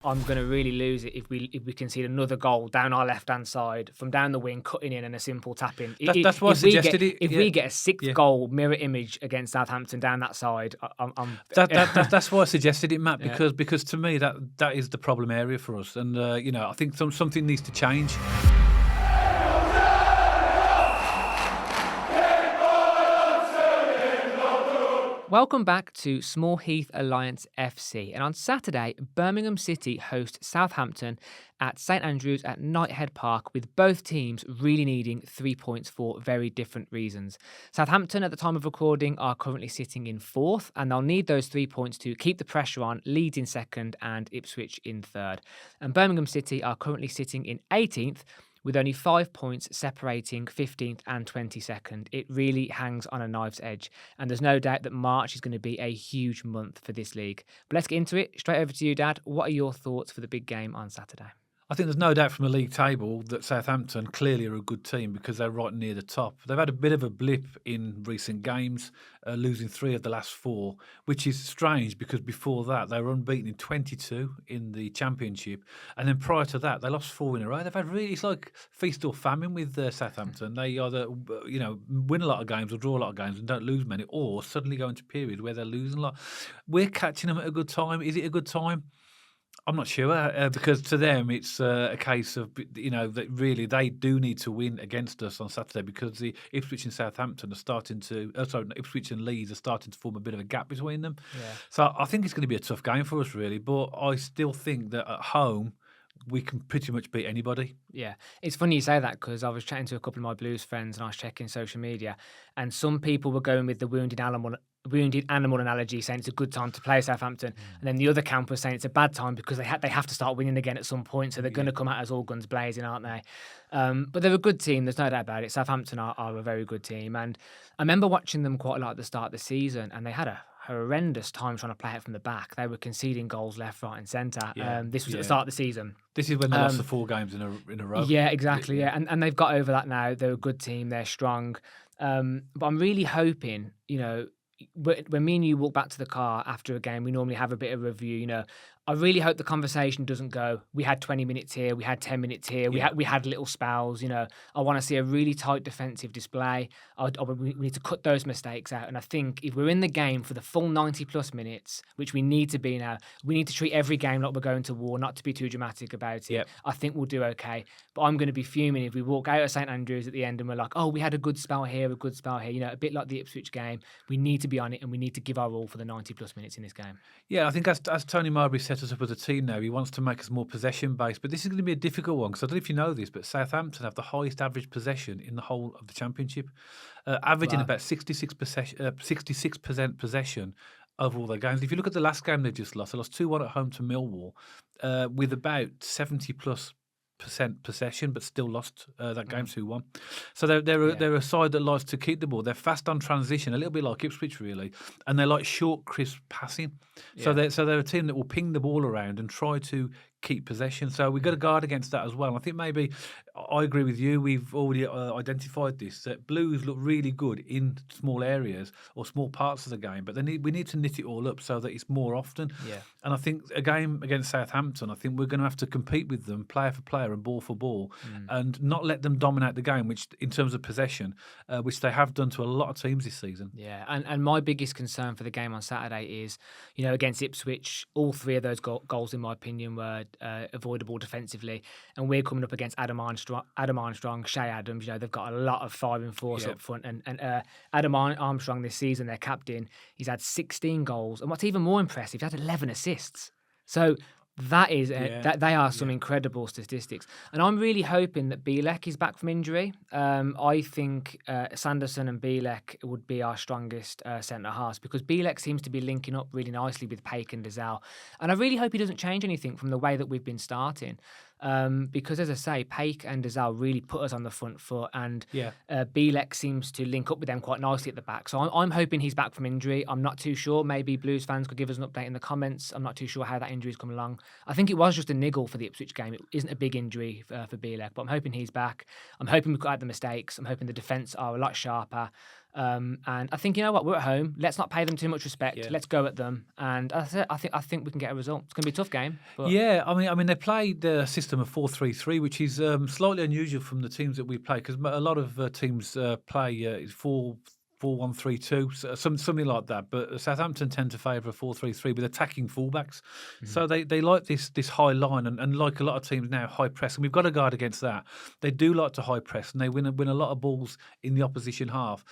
I'm going to really lose it if we concede another goal down our left hand side from down the wing, cutting in and a simple tap in. That's why I suggested it. If Yeah, we get a sixth yeah. goal mirror image against Southampton down that side, I'm That's why I suggested it, Matt, yeah. because to me that is the problem area for us, and I think something needs to change. Welcome back to Small Heath Alliance FC. And on Saturday, Birmingham City host Southampton at St.Andrews at Knighthead Park, with both teams really needing 3 points for very different reasons. Southampton, at the time of recording, are currently sitting in fourth, and they'll need those 3 points to keep the pressure on Leeds in second and Ipswich in third. And Birmingham City are currently sitting in 18th, with only 5 points separating 15th and 22nd. It really hangs on a knife's edge, and there's no doubt that March is going to be a huge month for this league. But let's get into it. Straight over to you, Dad. What are your thoughts for the big game on Saturday? I think there's no doubt from the league table that Southampton clearly are a good team because they're right near the top. They've had a bit of a blip in recent games, losing 3 of the last 4, which is strange because before that they were unbeaten in 22 in the Championship, and then prior to that they lost 4 in a row. They've had it's like feast or famine with Southampton. They either win a lot of games or draw a lot of games and don't lose many, or suddenly go into periods where they're losing a lot. We're catching them at a good time. Is it a good time? I'm not sure because to them it's a case of that really they do need to win against us on Saturday because the Ipswich and Southampton are starting to Ipswich and Leeds are starting to form a bit of a gap between them. Yeah. So I think it's going to be a tough game for us really, but I still think that at home we can pretty much beat anybody. Yeah, it's funny you say that because I was chatting to a couple of my Blues friends and I was checking social media, and some people were going with the wounded animal analogy, saying it's a good time to play Southampton, and then the other camp was saying it's a bad time because they have to start winning again at some point, so they're going to come at us all guns blazing, aren't they? But they're a good team. There's no doubt about it. Southampton are a very good team, and I remember watching them quite a lot at the start of the season, and they had a horrendous time trying to play it from the back. They were conceding goals left, right, and centre. This was at the start of the season. This is when they lost the 4 games in a row. Yeah, exactly. Yeah, and they've got over that now. They're a good team. They're strong. But I'm really hoping, when me and you walk back to the car after a game, we normally have a bit of review. I really hope the conversation doesn't go, we had 20 minutes here, we had 10 minutes here, we had little spells. I want to see a really tight defensive display. We need to cut those mistakes out. And I think if we're in the game for the full 90 plus minutes, which we need to be now, we need to treat every game like we're going to war, not to be too dramatic about it. Yep. I think we'll do okay. But I'm going to be fuming if we walk out of St Andrews at the end and we're like, oh, we had a good spell here, a good spell here. A bit like the Ipswich game. We need to be on it and we need to give our all for the 90 plus minutes in this game. Yeah, I think as Tony Marbury set us up as a team now, he wants to make us more possession-based. But this is going to be a difficult one because I don't know if you know this, but Southampton have the highest average possession in the whole of the Championship, averaging about 66% possession of all their games. If you look at the last game they just lost, they lost 2-1 at home to Millwall with about 70+ percent possession, but still lost that game 2-1. So they're a side that likes to keep the ball. They're fast on transition, a little bit like Ipswich really, and they like short, crisp passing. So they're a team that will ping the ball around and try to keep possession. So we've got to guard against that as well. I think maybe I agree with you. We've already identified this, that Blues look really good in small areas or small parts of the game, but we need to knit it all up so that it's more often. Yeah. And I think a game against Southampton, I think we're going to have to compete with them player for player and ball for ball and not let them dominate the game, which in terms of possession, which they have done to a lot of teams this season. Yeah, and my biggest concern for the game on Saturday is, against Ipswich, all 3 of those goals, in my opinion, were avoidable defensively, and we're coming up against Adam Armstrong, Shay Adams. They've got a lot of firing force up front, and Adam Armstrong this season, their captain, he's had 16 goals, and what's even more impressive, he's had 11 assists. So that is they are some incredible statistics, and I'm really hoping that Bielek is back from injury. I think Sanderson and Bielek would be our strongest centre halves because Bielek seems to be linking up really nicely with Paik and Dazal, and I really hope he doesn't change anything from the way that we've been starting. Because, as I say, Paik and Dazal really put us on the front foot, and Bielek seems to link up with them quite nicely at the back. So I'm hoping he's back from injury. I'm not too sure. Maybe Blues fans could give us an update in the comments. I'm not too sure how that injury's come along. I think it was just a niggle for the Ipswich game. It isn't a big injury for Bielek, but I'm hoping he's back. I'm hoping we've got out the mistakes. I'm hoping the defence are a lot sharper. And I think, you know what, we're at home. Let's not pay them too much respect. Yeah. Let's go at them. And I think we can get a result. It's going to be a tough game. But Yeah, I mean, they played a system of 4-3-3, which is slightly unusual from the teams that we play because a lot of teams play 4-1-3-2, something like that. But Southampton tend to favour a 4-3-3 with attacking fullbacks, so they like this high line and like a lot of teams now, high press, and we've got to guard against that. They do like to high press, and they win a lot of balls in the opposition half.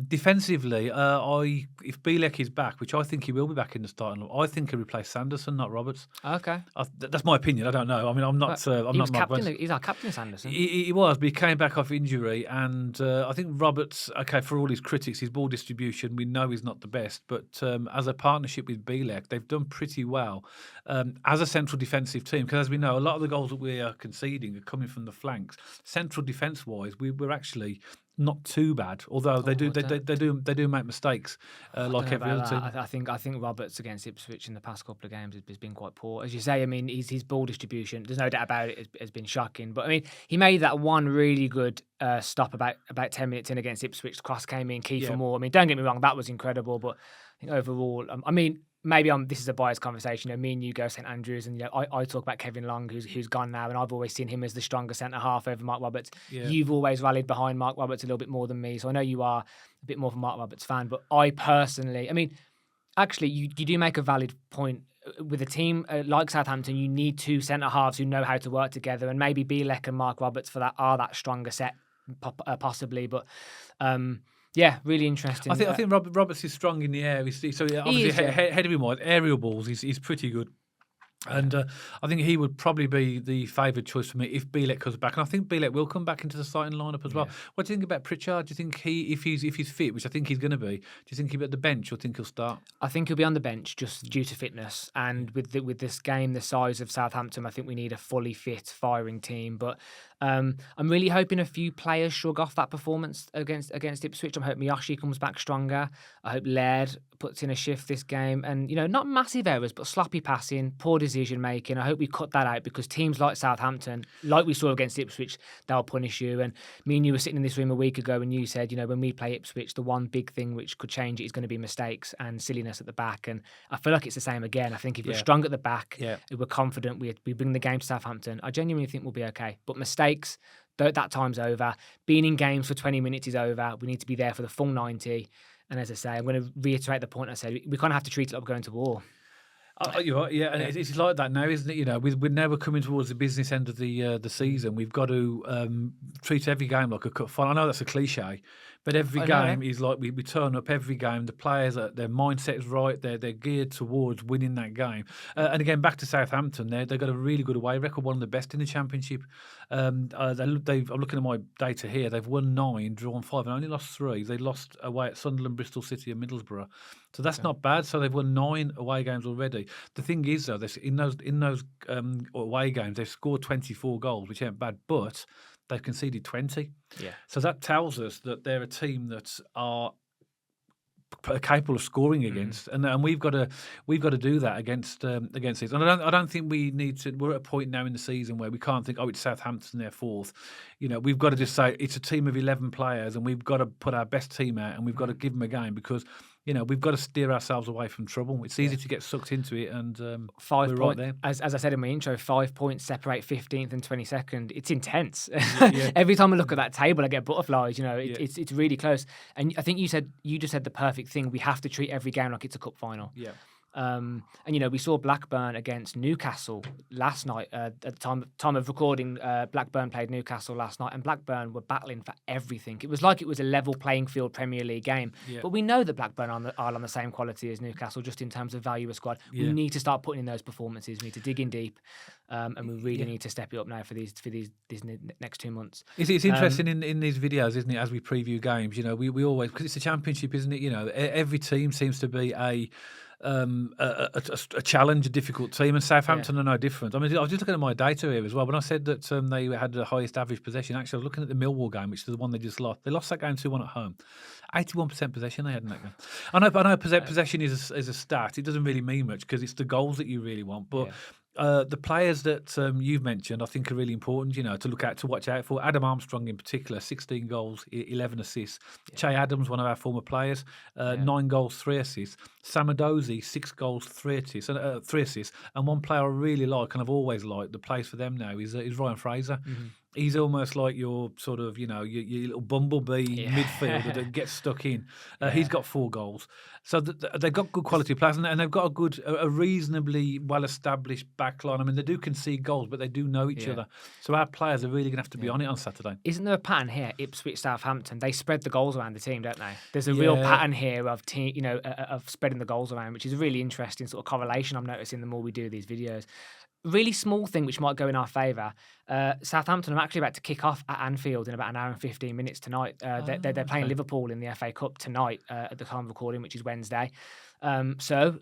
Defensively, if Bielek is back, which I think he will be back in the starting line, I think he'll replace Sanderson, not Roberts. okay. That's my opinion. I don't know. I mean, I'm not. I'm He not was Mark captain. Wentz. He's our captain, Sanderson. He was, but he came back off injury, and I think Roberts. Okay, for all his critics, his ball distribution, we know he's not the best, but as a partnership with Bielek, they've done pretty well as a central defensive team. Because as we know, a lot of the goals that we are conceding are coming from the flanks. Central defence-wise, we're actually not too bad, although they do make mistakes like every other team. I think Roberts against Ipswich in the past couple of games has been quite poor. As you say, I mean, his ball distribution, there's no doubt about it, has been shocking. But I mean, he made that one really good stop about 10 minutes in against Ipswich. The cross came in, key for more. I mean, don't get me wrong, that was incredible. But I think overall, I mean, maybe this is a biased conversation. You know, me and you go St.Andrews, and I talk about Kevin Long, who's gone now, and I've always seen him as the stronger centre half over Mark Roberts. Yeah. You've always rallied behind Mark Roberts a little bit more than me, so I know you are a bit more of a Mark Roberts fan. But I personally, I mean, actually, you do make a valid point. With a team like Southampton, you need two centre halves who know how to work together, and maybe Bielek and Mark Roberts for that are that stronger set, possibly. But yeah, really interesting. I think Roberts is strong in the air. So obviously head of him wide, aerial balls, he's pretty good. And I think he would probably be the favoured choice for me if Bielek comes back, and I think Bielek will come back into the starting lineup as well. What do you think about Pritchard? Do you think if he's fit, which I think he's going to be, do you think he'll be at the bench or think he'll start? I think he'll be on the bench just due to fitness, and with this game the size of Southampton, I think we need a fully fit, firing team. But I'm really hoping a few players shrug off that performance against Ipswich. I hope Miyoshi comes back stronger. I hope Laird puts in a shift this game, and not massive errors, but sloppy passing, poor decision making. I hope we cut that out, because teams like Southampton, like we saw against Ipswich, they'll punish you. And me and you were sitting in this room a week ago, and you said, when we play Ipswich, the one big thing which could change it is going to be mistakes and silliness at the back. And I feel like it's the same again. I think if we're strong at the back, if we're confident, we bring the game to Southampton, I genuinely think we'll be okay. But mistakes, that time's over. Being in games for 20 minutes is over. We need to be there for the full 90. And as I say, I'm going to reiterate the point I said. We kind of have to treat it like we're going to war. You're right, yeah, and it's like that now, isn't it? We're coming towards the business end of the season. We've got to treat every game like a cup final. I know that's a cliche, but every game is like we turn up every game. The players, their mindset is right. They're geared towards winning that game. And again, back to Southampton, they've got a really good away record, one of the best in the Championship. I'm looking at my data here. They've won 9, drawn 5, and only lost 3. They lost away at Sunderland, Bristol City, and Middlesbrough. So that's not bad. So they've won 9 away games already. The thing is, though, in those away games, they've scored 24 goals, which ain't bad, but they've conceded 20. Yeah. So that tells us that they're a team that are capable of scoring against, and we've got to do that against these. And I don't think we need to. We're at a point now in the season where we can't think, it's Southampton, they're fourth. We've got to just say it's a team of 11 players, and we've got to put our best team out, and we've got to give them a game, because we've got to steer ourselves away from trouble. It's easy to get sucked into it, and 5 we're points. right there. As I said in my intro, 5 points separate 15th and 22nd. It's intense. Every time I look at that table, I get butterflies. It's really close. And I think you just said the perfect thing. We have to treat every game like it's a cup final. Yeah. And we saw Blackburn against Newcastle last night. At the time of recording, Blackburn played Newcastle last night, and Blackburn were battling for everything. It was like it was a level playing field Premier League game. Yeah. But we know that Blackburn are on the same quality as Newcastle, just in terms of value of squad. Yeah. We need to start putting in those performances. We need to dig in deep, and we really need to step it up now for these next 2 months. It's interesting in these videos, isn't it? As we preview games, we always, because it's a Championship, isn't it? Every team seems to be a challenge, a difficult team, and Southampton are no different. I mean, I was just looking at my data here as well. When I said that they had the highest average possession, actually, I was looking at the Millwall game, which is the one they just lost. They lost that game 2-1 at home. 81% possession they had in that game. I know possession is a stat. It doesn't really mean much, because it's the goals that you really want. But The players that you've mentioned, I think, are really important. To look at, to watch out for. Adam Armstrong, in particular, 16 goals, 11 assists. Che Adams, one of our former players, 9 goals, 3 assists. Sam Adozie, 6 goals, 3 assists. And one player I really like, and I've always liked, that plays for them now, is Ryan Fraser. He's almost like your sort of, your little bumblebee midfielder that gets stuck in. He's got 4 goals. So they've got good quality players, and they've got a reasonably well-established backline. I mean, they do concede goals, but they do know each other. So our players are really going to have to be on it on Saturday. Isn't there a pattern here? Ipswich, Southampton, they spread the goals around the team, don't they? There's a real pattern here of of spreading the goals around, which is a really interesting sort of correlation I'm noticing the more we do these videos. Really small thing which might go in our favour. Southampton are actually about to kick off at Anfield in about an hour and 15 minutes tonight. They're playing Liverpool in the FA Cup tonight at the time of recording, which is Wednesday. So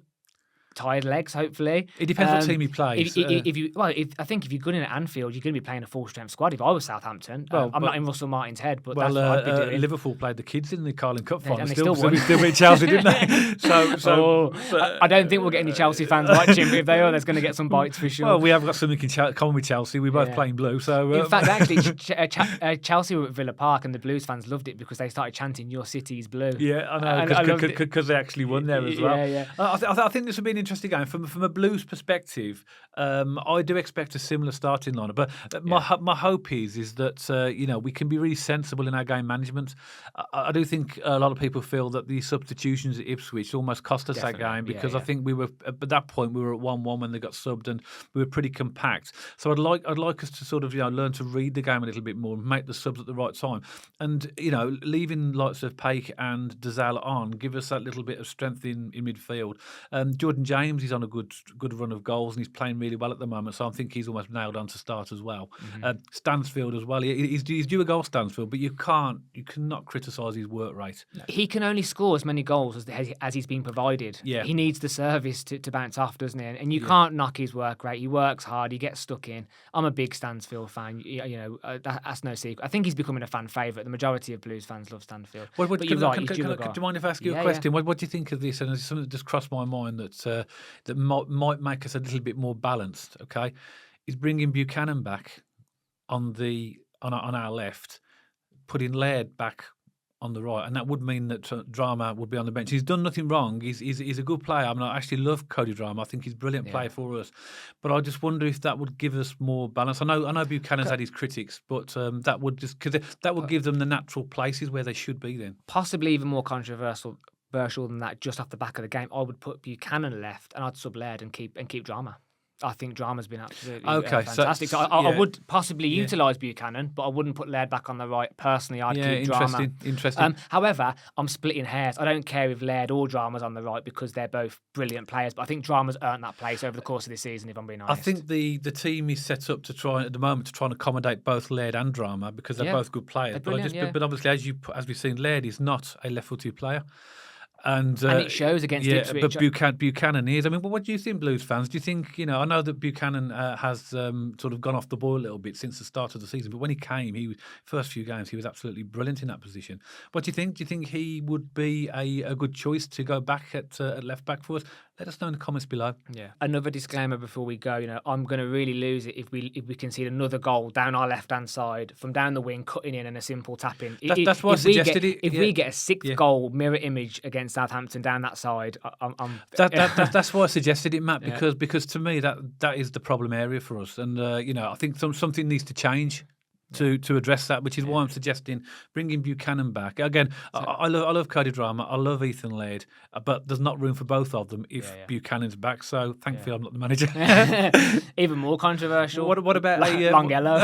tired legs, hopefully. It depends what team he plays. I think if you're good in at Anfield, you're going to be playing a full-strength squad. If I was Southampton, I'm not in Russell Martin's head, but that's what I'd be doing. Liverpool played the kids in the Carling Cup final, and they still won. Still beat Chelsea, didn't they? I don't think we'll get any Chelsea fans watching, but if they are, there's going to get some bites for sure. Well, we have got something in common with Chelsea. We're both playing blue, so in fact, actually, Chelsea were at Villa Park, and the Blues fans loved it because they started chanting "Your city's blue." Yeah, I know, because they actually won there as well. Yeah. I think this will be an interesting game from a Blues perspective. I do expect a similar starting lineup, but my hope is that we can be really sensible in our game management. I do think a lot of people feel that the substitutions at Ipswich almost cost us that game because I think we were at that point we were at 1-1 when they got subbed, and we were pretty compact. So I'd like us to sort of learn to read the game a little bit more, and make the subs at the right time, and leaving likes of Paik and Dazal on give us that little bit of strength in midfield. Jordan James is on a good run of goals, and he's playing really well at the moment, so I think he's almost nailed on to start as well. Stansfield as well. He's due a goal, Stansfield, but you cannot criticise his work rate. He can only score as many goals as he's been provided. Yeah. He needs the service to bounce off, doesn't he? And you can't knock his work rate. He works hard. He gets stuck in. I'm a big Stansfield fan. That's no secret. I think he's becoming a fan favourite. The majority of Blues fans love Stansfield. But you're right. Do you mind if I ask you a question? What do you think of this? And it's something that just crossed my mind that might make us a little bit more balanced. Okay, is bringing Buchanan back on our left, putting Laird back on the right, and that would mean that Drama would be on the bench. He's done nothing wrong. He's a good player. I mean, I actually love Cody Drama. I think he's a brilliant player for us. But I just wonder if that would give us more balance. I know Buchanan's had his critics, but that would give them the natural places where they should be then. Possibly even more controversial than that. Just off the back of the game, I would put Buchanan left, and I'd sub Laird and keep Drama. I think Drama's been absolutely fantastic. So I would possibly utilise Buchanan, but I wouldn't put Laird back on the right. Personally, I'd keep Drama. Interesting. However, I'm splitting hairs. I don't care if Laird or Drama's on the right because they're both brilliant players, but I think Drama's earned that place over the course of this season, if I'm being honest. I think the team is set up to try and accommodate both Laird and Drama because they're both good players. But obviously, as we've seen, Laird is not a left-footed player. And it shows against Ipswich. But Buchanan is. I mean, what do you think, Blues fans? Do you think, I know that Buchanan has sort of gone off the boil a little bit since the start of the season, but when he came, first few games, he was absolutely brilliant in that position. What do you think? Do you think he would be a good choice to go back at left back for us? Let us know in the comments below. Yeah. Another disclaimer before we go. I'm going to really lose it if we concede another goal down our left hand side from down the wing, cutting in and a simple tap in. That's why I suggested it. If we get a sixth goal mirror image against Southampton down that side, that's why I suggested it, Matt. Because to me that is the problem area for us, and I think something needs to change to address that, which is why I'm suggesting bringing Buchanan back. Again, I love Cody Drama, I love Ethan Laird, but there's not room for both of them if Buchanan's back, so thankfully I'm not the manager. Even more controversial. What about Longhello?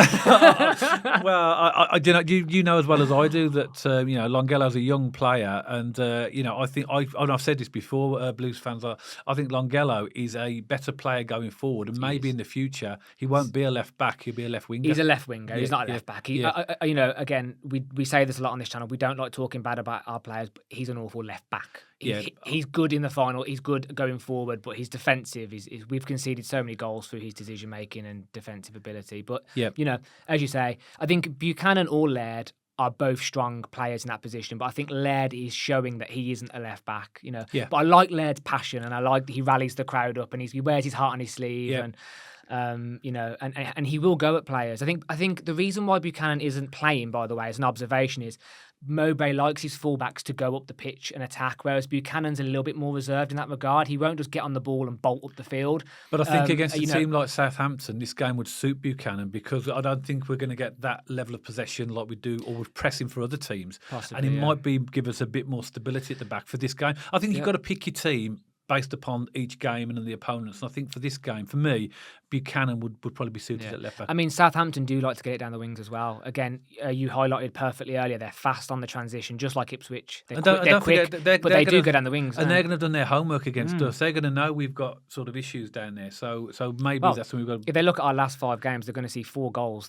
Well, you know as well as I do that Longhello's a young player, and I think I've said this before, Blues fans, I think Longhello is a better player going forward, and maybe in the future he won't be a lleft back, he'll be a left winger. He's a left winger. He's not a left back. Again, we say this a lot on this channel. We don't like talking bad about our players, but he's an awful left back. He's good in the final. He's good going forward, but he's defensive. We've conceded so many goals through his decision making and defensive ability. But as you say, I think Buchanan or Laird, are both strong players in that position. But I think Laird is showing that he isn't a left back, you know. Yeah. But I like Laird's passion, and I like that he rallies the crowd up, and he wears his heart on his sleeve, Yeah. and you know, and he will go at players. I think the reason why Buchanan isn't playing, by the way, as an observation, is Mowbray likes his fullbacks to go up the pitch and attack, whereas Buchanan's a little bit more reserved in that regard. He won't just get on the ball and bolt up the field. But I think against a you know, team like Southampton, this game would suit Buchanan because I don't think we're going to get that level of possession like we do or with pressing for other teams. Possibly, and it yeah. might give us a bit more stability at the back for this game. I think you've got to pick your team based upon each game and the opponents. And I think for this game, for me, Buchanan would probably be suited at left back. I mean, Southampton do like to get it down the wings as well. Again, you highlighted perfectly earlier, they're fast on the transition, just like Ipswich. They're quick, but they do go down the wings. And they're going to have done their homework against us. They're going to know we've got sort of issues down there. So maybe that's when we've got... If they look at our last 5 games, they're going to see 4 goals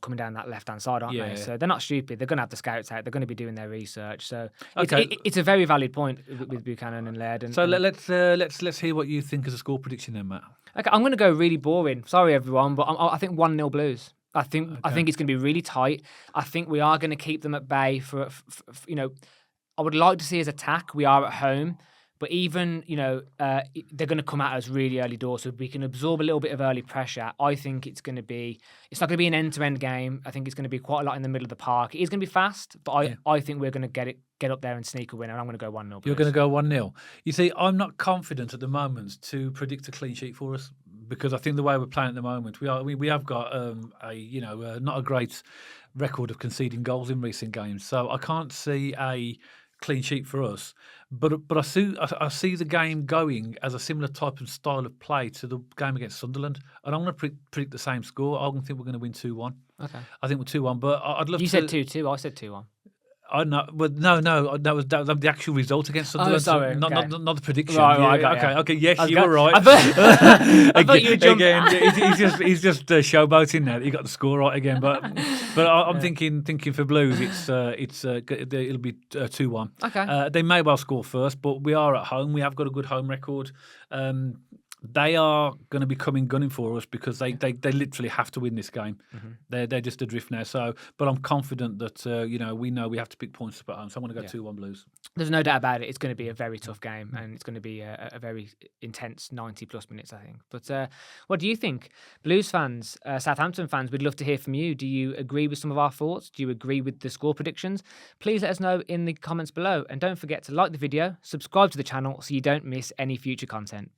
coming down that left-hand side, aren't they? So they're not stupid. They're going to have the scouts out. They're going to be doing their research. So it's a very valid point with Buchanan and Laird. Let's hear what you think as a score prediction then, Matt. Okay, I'm going to go really boring. Sorry, everyone, but I think 1-0 Blues. I think it's going to be really tight. I think we are going to keep them at bay for you know. I would like to see us attack. We are at home, but even they're going to come at us really early doors, so we can absorb a little bit of early pressure. I think it's not going to be an end-to-end game. I think it's going to be quite a lot in the middle of the park. It is going to be fast, but I think we're going to get up there and sneak a win, and I'm going to go 1-0. You're going to go 1-0. You see, I'm not confident at the moment to predict a clean sheet for us because I think the way we're playing at the moment, we have got not a great record of conceding goals in recent games, so I can't see a clean sheet for us. But I see the game going as a similar type of style of play to the game against Sunderland, and I'm going to predict the same score. I think we're going to win 2-1. Okay. I think we're 2-1, but I'd love. You said 2-2. I said 2-1. I know, but no, that was the actual result against Sunderland. Oh, sorry, not the prediction. Right, okay. Yes, you were right. I thought you jumped. Again, he's just showboating now. He got the score right again, but I'm thinking for Blues, it'll be 2-1. Okay. They may well score first, but we are at home. We have got a good home record. They are going to be gunning for us because they literally have to win this game. Mm-hmm. They're just adrift now. But I'm confident that we know we have to pick points up at home. So I'm going to go 2-1 Blues. There's no doubt about it. It's going to be a very tough game, and it's going to be a very intense 90+ minutes, I think. But what do you think, Blues fans, Southampton fans? We'd love to hear from you. Do you agree with some of our thoughts? Do you agree with the score predictions? Please let us know in the comments below, and don't forget to like the video, subscribe to the channel so you don't miss any future content.